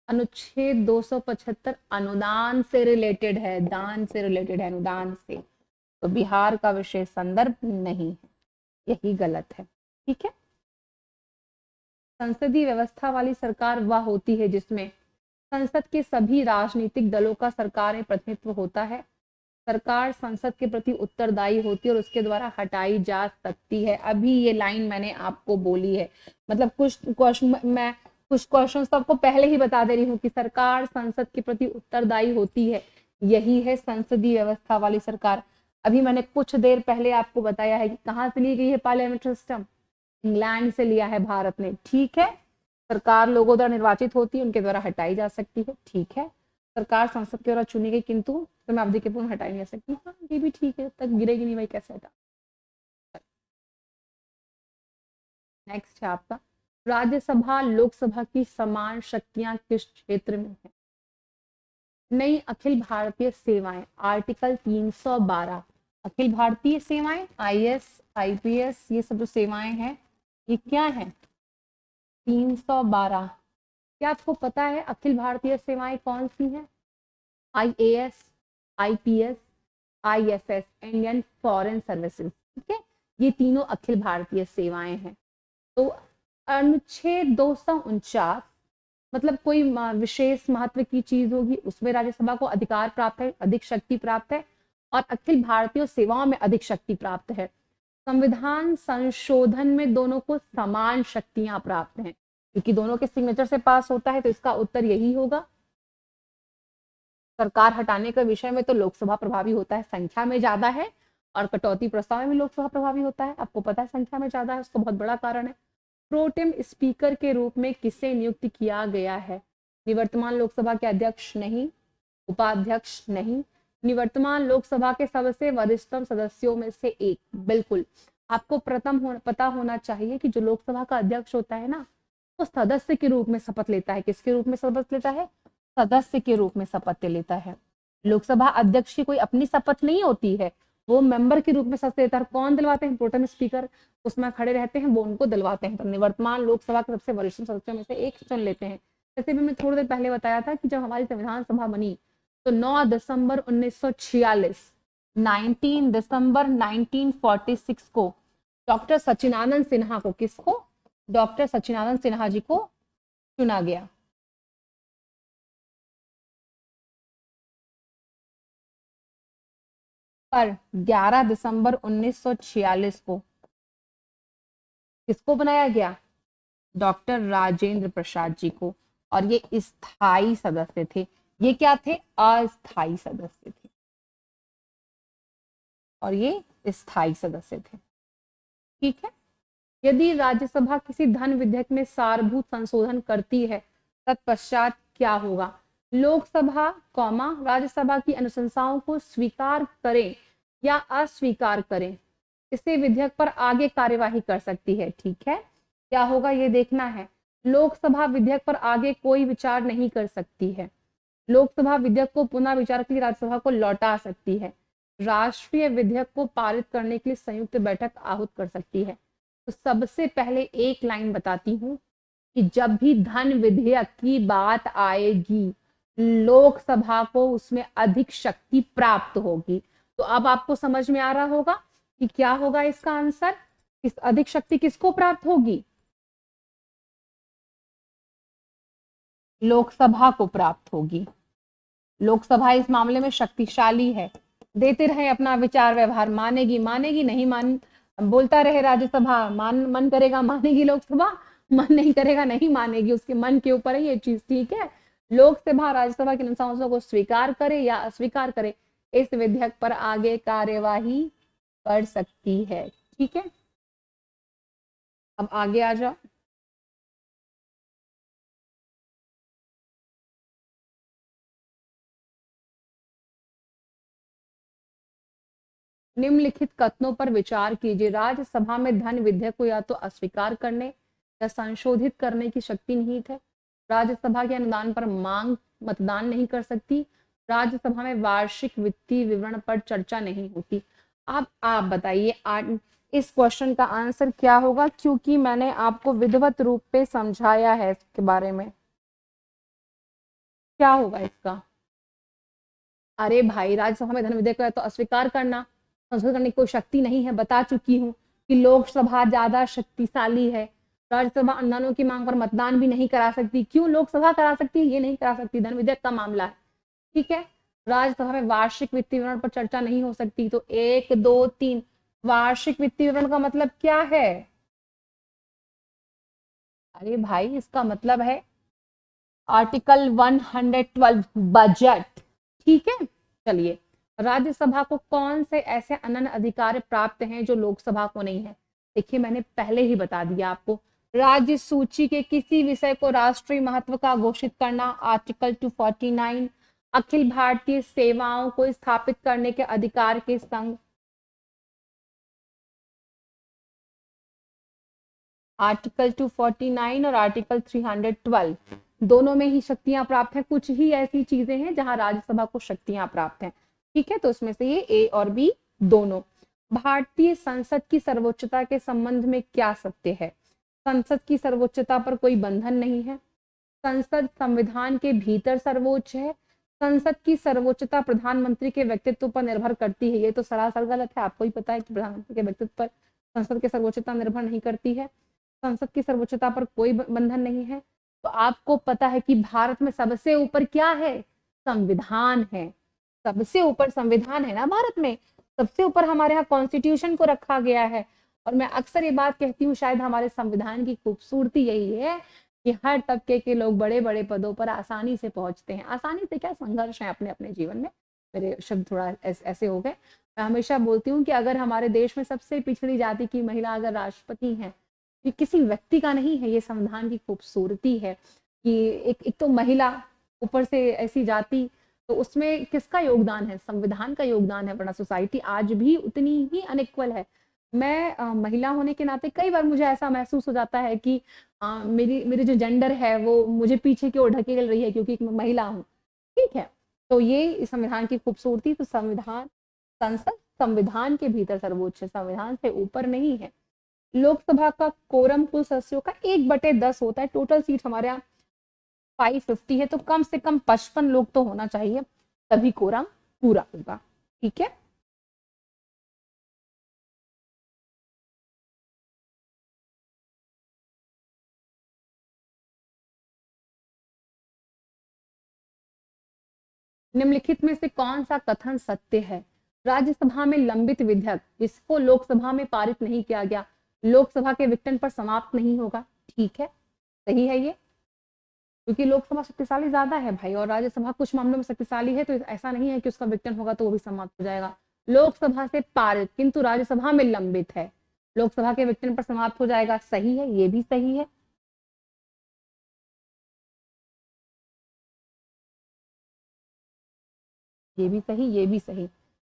अनुच्छेद 275 अनुदान से रिलेटेड है, दान से रिलेटेड है, अनुदान से। तो बिहार का विशेष संदर्भ नहीं है, यही गलत है। ठीक है। संसदीय व्यवस्था वाली सरकार वह होती है जिसमें संसद के सभी राजनीतिक दलों का सरकार में प्रतिनिधित्व होता है। सरकार संसद के प्रति उत्तरदायी होती है और उसके द्वारा हटाई जा सकती है। अभी ये लाइन मैंने आपको बोली है, मतलब कुछ क्वेश्चन तो आपको पहले ही बता दे रही हूँ कि सरकार संसद के प्रति उत्तरदायी होती है, यही है संसदीय व्यवस्था वाली सरकार। अभी मैंने कुछ देर पहले आपको बताया है कि कहाँ से ली गई है पार्लियामेंट्री सिस्टम, इंग्लैंड से लिया है भारत ने। ठीक है। सरकार लोगों द्वारा निर्वाचित होती है, उनके द्वारा हटाई जा सकती है। ठीक है। सरकार संसद के द्वारा चुनी गई किंतु समयावधि के पूर्व हटाई नहीं जा सकती। हाँ, ये भी ठीक है, तक गिरेगी नहीं भाई, कैसे हटा। नेक्स्ट है आपका, राज्यसभा लोकसभा की समान शक्तियां किस क्षेत्र में है? नई अखिल भारतीय सेवाएं, आर्टिकल 312। अखिल भारतीय सेवाएं, आईएएस, आईपीएस, ये सब जो सेवाएं हैं ये क्या है? 312। क्या आपको पता है अखिल भारतीय सेवाएं कौन सी हैं? IAS, IPS, IFS, Indian foreign services. ठीक है, ये तीनों अखिल भारतीय सेवाएं हैं। तो अनुच्छेद 249, मतलब कोई विशेष महत्व की चीज होगी उसमें राज्यसभा को अधिकार प्राप्त है, अधिक शक्ति प्राप्त है, और अखिल भारतीय सेवाओं में अधिक शक्ति प्राप्त है। संविधान संशोधन में दोनों को समान शक्तियां प्राप्त हैं, क्योंकि दोनों के सिग्नेचर से पास होता है, तो इसका उत्तर यही होगा। सरकार हटाने के विषय में तो लोकसभा प्रभावी होता है, संख्या में ज्यादा है, और कटौती प्रस्ताव में भी लोकसभा प्रभावी होता है। आपको पता है संख्या में ज्यादा है, उसको बहुत बड़ा कारण है। प्रोटेम स्पीकर के रूप में किसे नियुक्त किया गया है? निवर्तमान लोकसभा के अध्यक्ष नहीं, उपाध्यक्ष नहीं, निवर्तमान लोकसभा के सबसे वरिष्ठतम सदस्यों में से एक। बिल्कुल, आपको पता होना चाहिए कि जो लोकसभा का अध्यक्ष होता है ना, वो सदस्य के रूप में शपथ लेता है। किसके रूप में शपथ लेता है? सदस्य के रूप में शपथ लेता है। लोकसभा अध्यक्ष की कोई अपनी शपथ नहीं होती है, वो मेंबर के रूप में शपथ लेता है। कौन दिलवाते हैं? प्रोटेम स्पीकर, उसमें खड़े रहते हैं, वो उनको दिलवाते हैं। तो निवर्तमान लोकसभा के सबसे वरिष्ठ सदस्यों में से एक चुन लेते हैं। जैसे भी मैं थोड़ी देर पहले बताया था कि जब हमारी संविधान सभा बनी तो 9 दिसंबर 1946, 19 दिसंबर 1946 को डॉक्टर सचिदानंद सिन्हा को, किसको? डॉक्टर सचिदानंद सिन्हा जी को चुना गया। पर 11 दिसंबर 1946 को किसको बनाया गया? डॉक्टर राजेंद्र प्रसाद जी को। और ये स्थायी सदस्य थे। ये क्या थे? अस्थायी सदस्य थे, और ये स्थायी सदस्य थे। ठीक है। यदि राज्यसभा किसी धन विधेयक में सारभूत संशोधन करती है, तत्पश्चात क्या होगा? लोकसभा कौमा राज्यसभा की अनुशंसाओं को स्वीकार करें या अस्वीकार करें, इसे विधेयक पर आगे कार्यवाही कर सकती है। ठीक है, क्या होगा ये देखना है। लोकसभा विधेयक पर आगे कोई विचार नहीं कर सकती है। लोकसभा विधेयक को पुनः विचार के लिए राज्यसभा को लौटा सकती है। राष्ट्रीय विधेयक को पारित करने के लिए संयुक्त बैठक आहूत कर सकती है। तो सबसे पहले एक लाइन बताती हूँ कि जब भी धन विधेयक की बात आएगी, लोकसभा को उसमें अधिक शक्ति प्राप्त होगी। तो अब आपको समझ में आ रहा होगा कि क्या होगा इसका आंसर। इस अधिक शक्ति किसको प्राप्त होगी? लोकसभा को प्राप्त होगी। लोकसभा इस मामले में शक्तिशाली है। देते रहे अपना विचार व्यवहार, मानेगी मानेगी, नहीं मान बोलता रहे राज्यसभा, मन करेगा मानेगी लोकसभा, मन नहीं करेगा नहीं मानेगी। उसके मन के ऊपर है ये चीज। ठीक है, लोकसभा राज्यसभा की अनुशंसाओं को स्वीकार करे या अस्वीकार करे, इस विधेयक पर आगे कार्यवाही कर सकती है। ठीक है, अब आगे आ जाओ। निम्नलिखित कथनों पर विचार कीजिए। राज्यसभा में धन विधेयक को या तो अस्वीकार करने या संशोधित करने की शक्ति निहित है। राज्यसभा के अनुदान पर मांग मतदान नहीं कर सकती। राज्यसभा में वार्षिक वित्तीय विवरण पर चर्चा नहीं होती। अब आप बताइए इस क्वेश्चन का आंसर क्या होगा, क्योंकि मैंने आपको विधिवत रूप पे समझाया है इसके बारे में। क्या होगा इसका? अरे भाई, राज्यसभा में धन विधेयक को या तो अस्वीकार करना, संशोधन करने की कोई शक्ति नहीं है। बता चुकी हूँ कि लोकसभा ज्यादा शक्तिशाली है। राज्यसभा अनुदानों की मांग पर मतदान भी नहीं करा सकती। क्यों लोकसभा करा सकती है, ये नहीं करा सकती, धन विधेयक का मामला है, ठीक है। राज्यसभा में वार्षिक वित्तीय विवरण पर चर्चा नहीं हो सकती। तो 1 2 3 वार्षिक वित्तीय विवरण का मतलब क्या है? अरे भाई इसका मतलब है आर्टिकल 112 बजट, ठीक है। चलिए, राज्यसभा को कौन से ऐसे अनन्य अधिकार प्राप्त हैं जो लोकसभा को नहीं है? देखिए मैंने पहले ही बता दिया आपको, राज्य सूची के किसी विषय को राष्ट्रीय महत्व का घोषित करना, आर्टिकल 249, अखिल भारतीय सेवाओं को स्थापित करने के अधिकार के संग, आर्टिकल 249 और आर्टिकल 312 दोनों में ही शक्तियां प्राप्त हैं। कुछ ही ऐसी चीजें हैं जहां राज्यसभा को शक्तियां प्राप्त हैं, ठीक है। तो उसमें से ये ए और बी दोनों। भारतीय संसद की सर्वोच्चता के संबंध में क्या सत्य है? संसद की सर्वोच्चता पर कोई बंधन नहीं है। संसद संविधान के भीतर सर्वोच्च है। संसद की सर्वोच्चता प्रधानमंत्री के व्यक्तित्व पर निर्भर करती है। ये तो सरासर गलत है। आपको ही पता है कि प्रधानमंत्री के व्यक्तित्व पर संसद की सर्वोच्चता निर्भर नहीं करती है। संसद की सर्वोच्चता पर कोई बंधन नहीं है। तो आपको पता है कि भारत में सबसे ऊपर क्या है? संविधान है। सबसे ऊपर संविधान है ना भारत में। सबसे ऊपर हमारे यहाँ कॉन्स्टिट्यूशन को रखा गया है। और मैं अक्सर ये बात कहती हूँ, शायद हमारे संविधान की खूबसूरती यही है कि हर तबके के लोग बड़े बड़े पदों पर आसानी से पहुंचते हैं। आसानी से क्या, संघर्ष है अपने अपने जीवन में। मेरे शब्द थोड़ा ऐसे हो गए। मैं हमेशा बोलती हूँ कि अगर हमारे देश में सबसे पिछड़ी जाति की महिला अगर राष्ट्रपति है, ये किसी व्यक्ति का नहीं है, ये संविधान की खूबसूरती है कि एक तो महिला, ऊपर से ऐसी जाति, तो उसमें किसका योगदान है? संविधान का योगदान है, वरना सोसाइटी आज भी उतनी ही अनइक्वल है। मैं महिला होने के नाते कई बार मुझे ऐसा महसूस हो जाता है कि मेरी जो जेंडर है वो मुझे पीछे की ओर ढकेल रही है क्योंकि मैं महिला हूँ, ठीक है। तो ये संविधान की खूबसूरती। तो संविधान, संसद संविधान के भीतर सर्वोच्च है, संविधान से ऊपर नहीं है। लोकसभा का कोरम कुल सदस्यों का 1/10 होता है। टोटल सीट हमारे यहाँ 550 है, तो कम से कम 55 लोग तो होना चाहिए, तभी कोरम पूरा होगा, ठीक है। निम्नलिखित में से कौन सा कथन सत्य है? राज्यसभा में लंबित विधेयक जिसको लोकसभा में पारित नहीं किया गया, लोकसभा के विघटन पर समाप्त नहीं होगा, ठीक है, सही है ये। क्योंकि लोकसभा शक्तिशाली ज्यादा है भाई, और राज्यसभा कुछ मामलों में शक्तिशाली है, तो ऐसा नहीं है कि उसका विघटन होगा तो वो भी समाप्त हो जाएगा। लोकसभा से पारित किंतु राज्यसभा में लंबित है, लोकसभा के विघटन पर समाप्त हो जाएगा, सही है, ये भी सही है। ये भी सही, ये भी सही।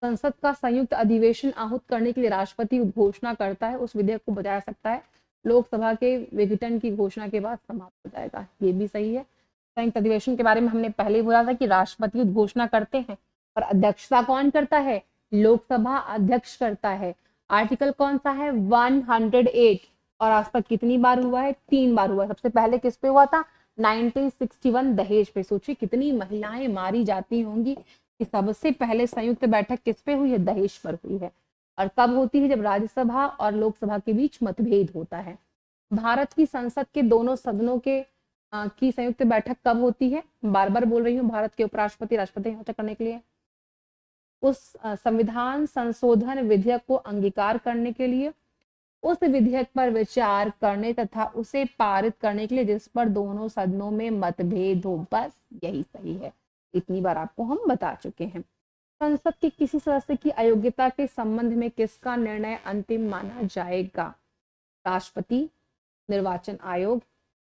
संसद का संयुक्त अधिवेशन आहूत करने के लिए राष्ट्रपति घोषणा करता है, उस विधेयक को बजाय सकता है, लोकसभा के विघटन की घोषणा के बाद समाप्त हो जाएगा, ये भी सही है। संयुक्त अधिवेशन के बारे में हमने पहले बोला था कि राष्ट्रपति उद्घोषणा करते हैं, और अध्यक्षता कौन करता है? लोकसभा अध्यक्ष करता है। आर्टिकल कौन सा है? 108। और आज तक कितनी बार हुआ है? 3 बार हुआ है। सबसे पहले किस पे हुआ था? 1961 दहेज पे। सोचिए कितनी महिलाएं मारी जाती होंगी कि सबसे पहले संयुक्त बैठक किस पे हुई है? दहेज पर हुई है। और कब होती है? जब राज्यसभा और लोकसभा के बीच मतभेद होता है। भारत की संसद के दोनों सदनों के की संयुक्त बैठक कब होती है? बार बार बोल रही हूँ, भारत के उपराष्ट्रपति राष्ट्रपति नियुक्त करने के लिए, उस संविधान संशोधन विधेयक को अंगीकार करने के लिए, उस विधेयक पर विचार करने तथा उसे पारित करने के लिए जिस पर दोनों सदनों में मतभेद हो, बस यही सही है। इतनी बार आपको हम बता चुके हैं। संसद के किसी सदस्य की अयोग्यता के संबंध में किसका निर्णय अंतिम माना जाएगा? राष्ट्रपति, निर्वाचन आयोग,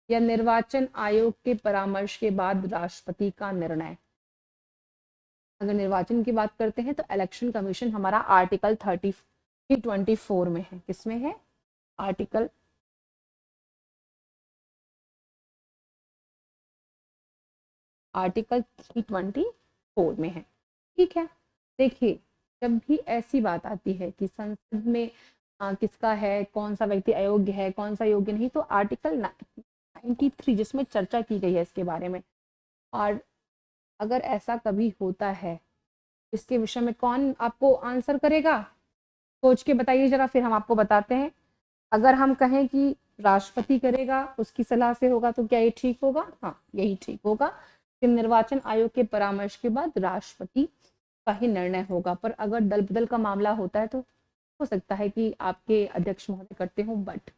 या निर्वाचन आयोग के परामर्श के बाद राष्ट्रपति का निर्णय? अगर निर्वाचन की बात करते हैं तो इलेक्शन कमीशन हमारा आर्टिकल 324 में है। किसमें है? आर्टिकल आर्टिकल 324 में है, ठीक है। देखिए, जब भी ऐसी बात आती है कि संसद में किसका है, कौन सा व्यक्ति अयोग्य है, कौन सा योग्य नहीं, तो आर्टिकल 93 जिसमें चर्चा की गई है इसके बारे में, और अगर ऐसा कभी होता है, इसके विषय में कौन आपको आंसर करेगा? सोच के बताइए जरा, फिर हम आपको बताते हैं। अगर हम कहें कि राष्ट्रपति करेगा, उसकी सलाह से होगा, तो क्या ये ठीक होगा? हाँ, यही ठीक होगा कि निर्वाचन आयोग के परामर्श के बाद राष्ट्रपति का ही निर्णय होगा। पर अगर दल बदल का मामला होता है तो हो सकता है कि आपके अध्यक्ष महोदय करते हो। बट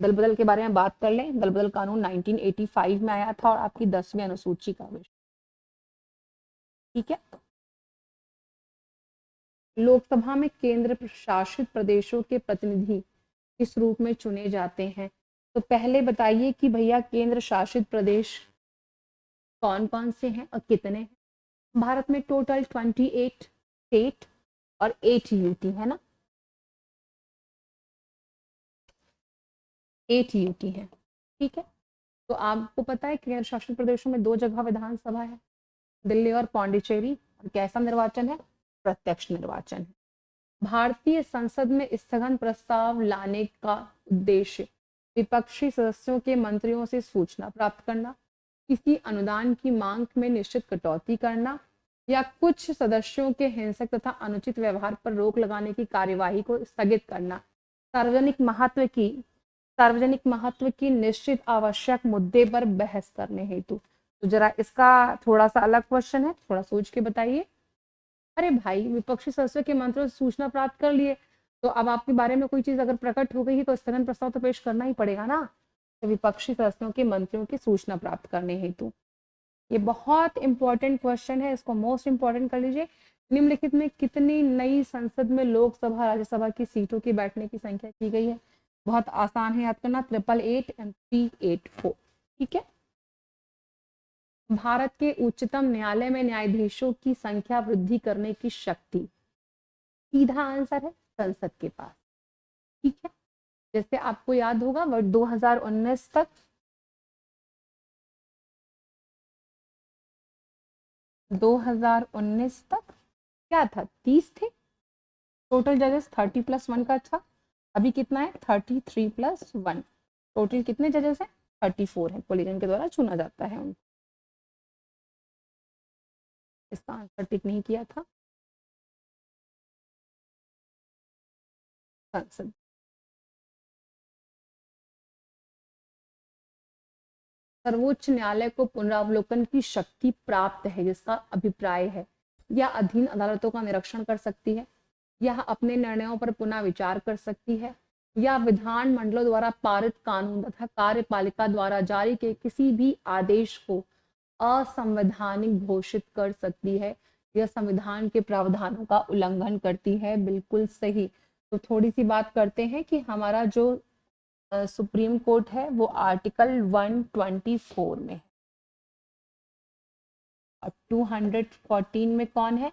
दल बदल के बारे में बात कर लें। दल बदल कानून 1985 में आया था और आपकी 10वीं अनुसूची का विषय, ठीक है। लोकसभा में केंद्र शासित प्रदेशों के प्रतिनिधि किस रूप में चुने जाते हैं? तो पहले बताइए कि भैया केंद्र शासित प्रदेश कौन कौन से हैं और कितने हैं? भारत में टोटल 28 स्टेट और 8 यूटी है ना, 8 यूटी है, ठीक है। तो आपको पता है केंद्र शासित प्रदेशों में 2 जगह विधानसभा है, दिल्ली और पौंडीचेरी। और कैसा निर्वाचन है? प्रत्यक्ष निर्वाचन है। भारतीय संसद में स्थगन प्रस्ताव लाने का उद्देश्य विपक्षी सदस्यों के मंत्रियों से सूचना प्राप्त करना, किसी अनुदान की मांग में निश्चित कटौती करना, या कुछ सदस्यों के हिंसक तथा अनुचित व्यवहार पर रोक लगाने की कार्यवाही को स्थगित करना। सार्वजनिक महत्व की निश्चित आवश्यक मुद्दे पर बहस करने हेतु। तो जरा इसका थोड़ा सा अलग क्वेश्चन है, थोड़ा सोच के बताइए। अरे भाई, विपक्षी सदस्यों के मंत्रियों से सूचना प्राप्त कर लिए, तो अब आपके बारे में कोई चीज अगर प्रकट हो गई है तो स्थगन प्रस्ताव तो पेश करना ही पड़ेगा ना। तो विपक्षी सदस्यों के मंत्रियों की सूचना प्राप्त करने हेतु, ये बहुत इंपॉर्टेंट क्वेश्चन है, इसको मोस्ट इंपॉर्टेंट कर लीजिए। निम्नलिखित में कितनी नई संसद में लोकसभा राज्यसभा की सीटों की बैठने की संख्या की गई है? बहुत आसान है याद करना, 888 एंड 384, ठीक है। भारत के उच्चतम न्यायालय में न्यायाधीशों की संख्या वृद्धि करने की शक्ति, सीधा आंसर है संसद के पास, ठीक है। जैसे आपको याद होगा वर्ष 2019 तक 2019 तक क्या था, 30 थे टोटल जजेस, 30+1 का था। अभी कितना है? 33+1। टोटल कितने जजेस हैं? 34 है, कोलिजन के द्वारा चुना जाता है उनको। इसका आंसर टिक नहीं किया था संसद। सर्वोच्च न्यायालय को पुनरावलोकन की शक्ति प्राप्त है, जिसका अभिप्राय है यह अधीन अदालतों का निरीक्षण कर सकती है, यह अपने निर्णयों पर पुनः विचार कर सकती है, या विधान मंडलों द्वारा पारित कानून तथा कार्यपालिका द्वारा जारी के किसी भी आदेश को असंवैधानिक घोषित कर सकती है। यह संविधान के प्रावधानों का उल्लंघन करती है। बिल्कुल सही। तो थोड़ी सी बात करते हैं कि हमारा जो सुप्रीम कोर्ट है वो आर्टिकल 124 में है, और 214 में कौन है?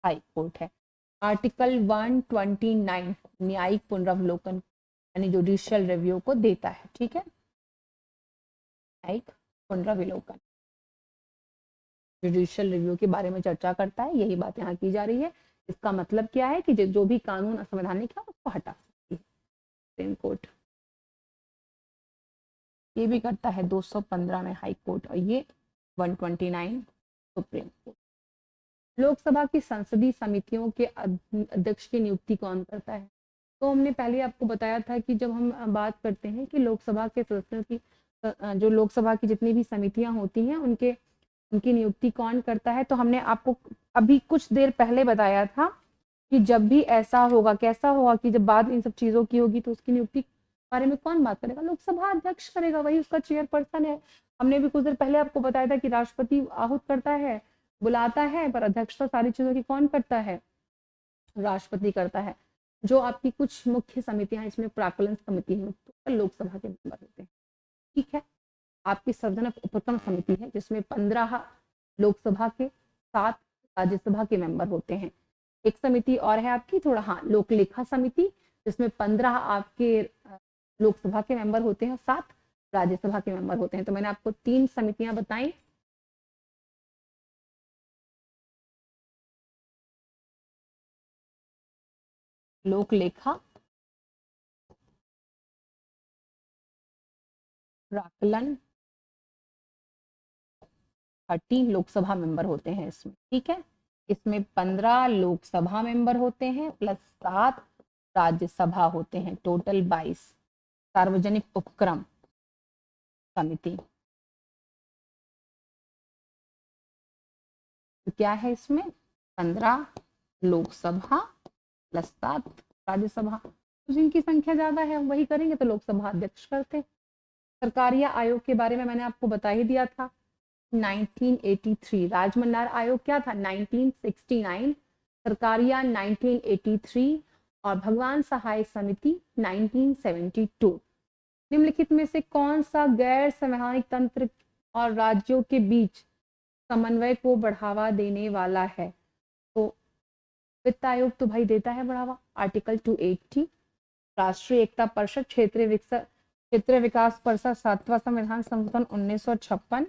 हाई कोर्ट है। आर्टिकल 129 न्यायिक पुनरावलोकन यानी जुडिशियल रिव्यू को देता है, ठीक है। न्यायिक पुनरावलोकन जुडिशियल रिव्यू के बारे में चर्चा करता है, यही बात यहाँ की जा रही है। इसका मतलब क्या है कि जो भी कानून असंवैधानिक है उसको हटा सकती है सुप्रीम कोर्ट। ये भी करता है 215 में हाई कोर्ट, और ये 129 सुप्रीम कोर्ट। लोकसभा की संसदीय समितियों के अध्यक्ष की नियुक्ति कौन करता है? तो हमने पहले आपको बताया था कि जब हम बात करते हैं कि लोकसभा के सदस्यों की, जो लोकसभा की जितनी भी समितियां होती हैं उनकी नियुक्ति कौन करता है, तो हमने आपको अभी कुछ देर पहले बताया था कि जब भी ऐसा होगा, कैसा होगा कि जब बात इन सब चीजों की होगी तो उसकी नियुक्ति बारे में कौन बात करेगा? लोकसभा अध्यक्ष करेगा, वही उसका चेयरपर्सन है। हमने भी कुछ देर पहले आपको बताया था कि राष्ट्रपति आहूत करता है, बुलाता है, पर अध्यक्षता सारी चीजों की कौन करता है? राष्ट्रपति करता है। जो आपकी कुछ मुख्य समितियां हैं, इसमें प्राक्कलन समिति है, तो लोकसभा के मेंबर होते हैं, ठीक है। आपकी संवैधानिक उपक्रम समिति है जिसमें 15 लोकसभा के 7 राज्यसभा के मेंबर होते हैं। एक समिति और है आपकी थोड़ा, हाँ, लोक लेखा समिति, जिसमें 15 आपके लोकसभा के मेंबर होते हैं, 7 राज्यसभा के मेंबर होते हैं। तो मैंने आपको 3 समितियां बताई। लोक लेखा, प्राक्कलन, 13 लोकसभा मेंबर होते हैं इसमें, ठीक है। इसमें 15 लोकसभा मेंबर होते हैं प्लस 7 राज्यसभा होते हैं, टोटल 22। सार्वजनिक उपक्रम समिति तो क्या है इसमें 15 लोकसभा प्लस 7 राज्यसभा। तो जिनकी संख्या ज्यादा है वही करेंगे, तो लोकसभा अध्यक्ष करते। सरकारिया आयोग के बारे में मैंने आपको बता ही दिया था 1983। राजमंडार आयोग क्या था 1969, सरकारिया 1983 और भगवान सहाय समिति 1972। निम्नलिखित में से कौन सा गैर संवैधानिक तंत्र और राज्यों के बीच समन्वय को बढ़ावा देने वाला है? तो वित्त आयोग तो भाई देता है बढ़ावा, आर्टिकल 280। राष्ट्रीय एकता परिषद, क्षेत्रीय विकास परिषद, 7वां संविधान संशोधन 1956।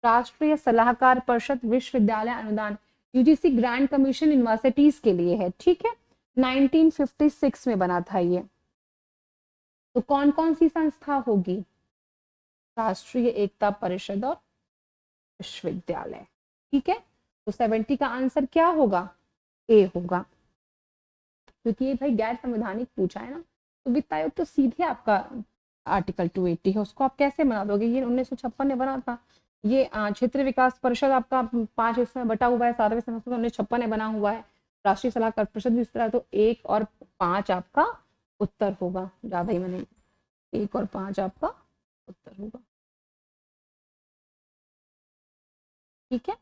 राष्ट्रीय सलाहकार परिषद, विश्वविद्यालय अनुदान, यूजीसी ग्रांट कमीशन यूनिवर्सिटीज के लिए है, ठीक है, 1956 में बना था ये। तो कौन कौन सी संस्था होगी? राष्ट्रीय एकता परिषद और विश्वविद्यालय, ठीक है। तो 70 का आंसर क्या होगा? ए होगा, क्योंकि ये भाई गैर संवैधानिक पूछा है ना। तो वित्त आयोग तो सीधे आपका आर्टिकल 280 है, उसको आप कैसे बना दोगे? ये 1956 में बना था। ये क्षेत्रीय विकास परिषद आपका 5 हिस्सों में बटा हुआ है, 7वें संशोधन 1956 में बना हुआ है। राष्ट्रीय सलाहकार परिषद भी इस तरह, तो 1 और 5 आपका उत्तर होगा। ज्यादा ही मैंने 1 और 5 आपका उत्तर होगा, ठीक है।